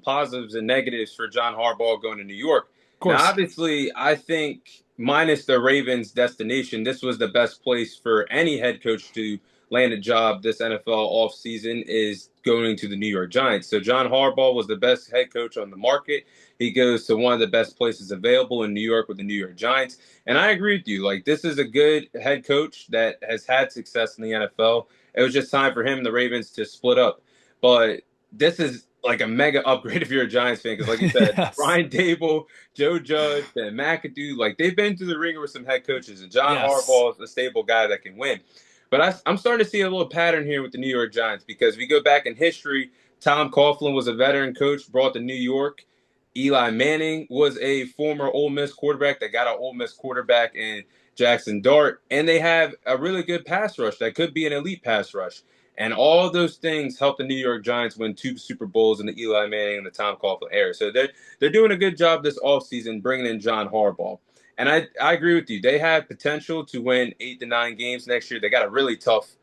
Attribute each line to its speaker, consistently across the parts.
Speaker 1: positives and negatives for John Harbaugh going to New York.
Speaker 2: Of
Speaker 1: Now,
Speaker 2: course.
Speaker 1: obviously, I think minus the Ravens' destination, this was the best place for any head coach to land a job this NFL offseason is going to the New York Giants. So John Harbaugh was the best head coach on the market. He goes to one of the best places available in New York with the New York Giants. And I agree with you. Like, this is a good head coach that has had success in the NFL. It was just time for him and the Ravens to split up. But this is like a mega upgrade if you're a Giants fan, because like you said,
Speaker 2: Yes.
Speaker 1: Brian Dable, Joe Judge, Ben McAdoo, like they've been through the ringer with some head coaches, and John
Speaker 2: Yes.
Speaker 1: Harbaugh is a stable guy that can win. But I'm starting to see a little pattern here with the New York Giants because we go back in history. Tom Coughlin was a veteran coach, brought to New York. Eli Manning was a former Ole Miss quarterback that got an Ole Miss quarterback in Jackson Dart, and they have a really good pass rush that could be an elite pass rush. And all those things helped the New York Giants win 2 Super Bowls in the Eli Manning and the Tom Coughlin era. So they're doing a good job this offseason bringing in John Harbaugh. And I agree with you. They have potential to win 8 to 9 games next year. They got a really tough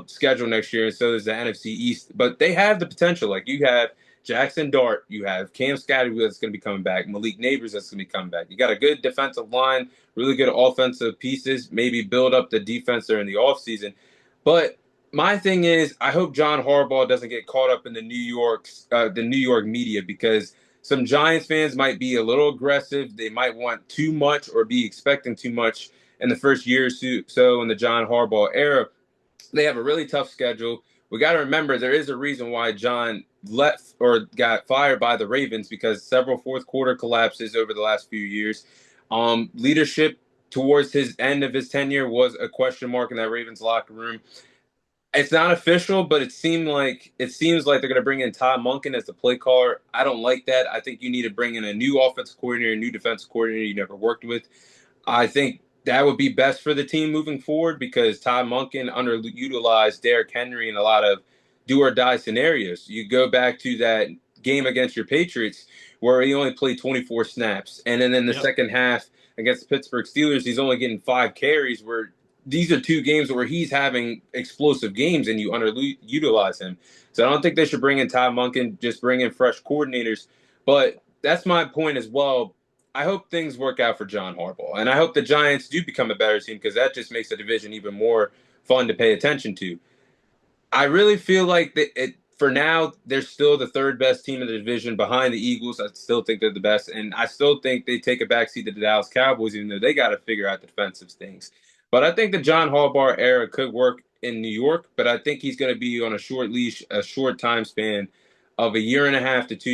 Speaker 1: schedule next year, and so does the NFC East. But they have the potential. Like you have Jackson Dart, you have Cam Scattergood that's going to be coming back, Malik Neighbors that's going to be coming back. You got a good defensive line, really good offensive pieces, maybe build up the defense there in the offseason. But my thing is, I hope John Harbaugh doesn't get caught up in the New York media because some Giants fans might be a little aggressive. They might want too much or be expecting too much in the first year or so in the John Harbaugh era. They have a really tough schedule. We got to remember there is a reason why John left or got fired by the Ravens because several fourth quarter collapses over the last few years. Leadership towards his end of his tenure was a question mark in that Ravens locker room. It's not official, but it seems like they're going to bring in Todd Monken as the play caller. I don't like that. I think you need to bring in a new offensive coordinator, a new defensive coordinator you never worked with. I think that would be best for the team moving forward because Todd Monken underutilized Derrick Henry in a lot of do or die scenarios. You go back to that game against your Patriots where he only played 24 snaps. And then in the
Speaker 2: Yep.
Speaker 1: second half against the Pittsburgh Steelers, he's only getting 5 carries where these are 2 games where he's having explosive games and you underutilize him. So I don't think they should bring in Todd Monken, just bring in fresh coordinators. But that's my point as well. I hope things work out for John Harbaugh, and I hope the Giants do become a better team because that just makes the division even more fun to pay attention to. I really feel like for now they're still the third best team in the division behind the Eagles. I still think they're the best, and I still think they take a backseat to the Dallas Cowboys, even though they got to figure out the defensive things. But I think the John Harbaugh era could work in New York, but I think he's going to be on a short leash, a short time span of a year and a half to 2